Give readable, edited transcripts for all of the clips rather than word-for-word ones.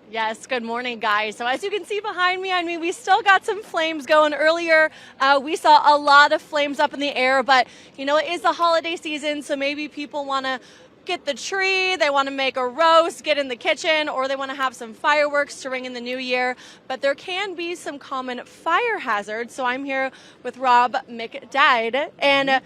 Yes, good morning, guys. So as you can see behind me, we still got some flames going. Earlier, we saw a lot of flames up in the air, but it is the holiday season, so maybe people want to get the tree, they want to make a roast, get in the kitchen, or they want to have some fireworks to ring in the new year. But there can be some common fire hazards. So I'm here with Rob McDade, and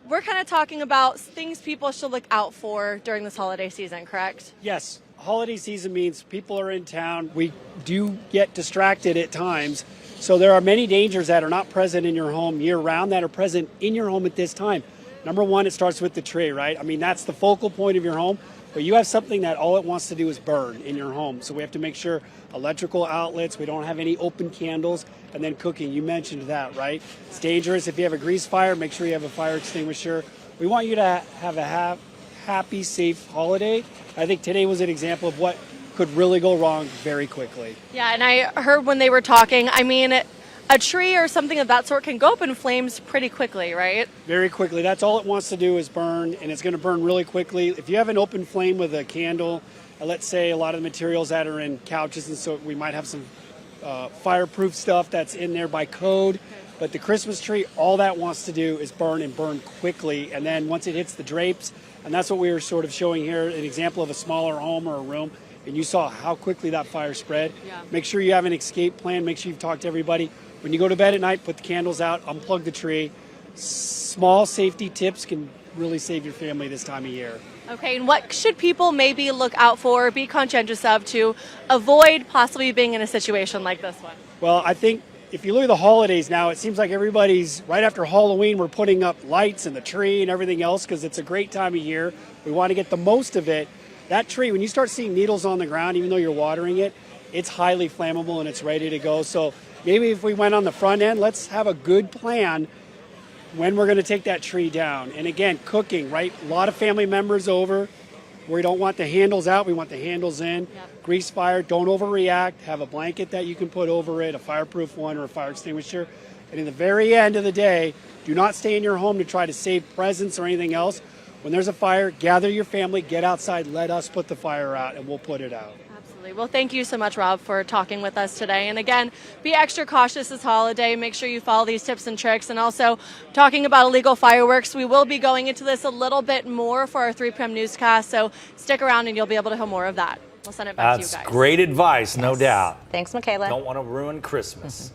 we're kind of talking about things people should look out for during this holiday season, correct? Yes, holiday season means people are in town. We do get distracted at times. So there are many dangers that are not present in your home year round that are present in your home at this time. Number one, it starts with the tree, right? That's the focal point of your home, but you have something that all it wants to do is burn in your home. So we have to make sure electrical outlets, we don't have any open candles, and then cooking. You mentioned that, right? It's dangerous. If you have a grease fire, make sure you have a fire extinguisher. We want you to have a happy, safe holiday. I think today was an example of what could really go wrong very quickly. Yeah, and I heard when they were talking, a tree or something of that sort can go up in flames pretty quickly, right? Very quickly. That's all it wants to do is burn, and it's going to burn really quickly. If you have an open flame with a candle, let's say a lot of the materials that are in couches, and so we might have some fireproof stuff that's in there by code. But the Christmas tree, all that wants to do is burn and burn quickly. And then once it hits the drapes, and that's what we were sort of showing here, an example of a smaller home or a room, and you saw how quickly that fire spread. Yeah. Make sure you have an escape plan. Make sure you've talked to everybody. When you go to bed at night, put the candles out, unplug the tree. Small safety tips can really save your family this time of year. Okay, and what should people maybe look out for, be conscientious of to avoid possibly being in a situation like this one? Well, I think if you look at the holidays now, it seems like everybody's, right after Halloween, we're putting up lights and the tree and everything else because it's a great time of year. We want to get the most of it. That tree, when you start seeing needles on the ground, even though you're watering it, it's highly flammable and it's ready to go. So maybe if we went on the front end, let's have a good plan when we're going to take that tree down. And again, cooking, right? A lot of family members over. We don't want the handles out. We want the handles in. Yep. Grease fire. Don't overreact. Have a blanket that you can put over it, a fireproof one or a fire extinguisher. And in the very end of the day, do not stay in your home to try to save presents or anything else. When there's a fire, gather your family, get outside, let us put the fire out, and we'll put it out. Absolutely. Well, thank you so much, Rob, for talking with us today. And again, be extra cautious this holiday. Make sure you follow these tips and tricks. And also, talking about illegal fireworks, we will be going into this a little bit more for our 3 p.m. newscast. So stick around and you'll be able to hear more of that. We'll send it back to you guys. That's great advice, no doubt. Thanks, Michaela. Don't want to ruin Christmas.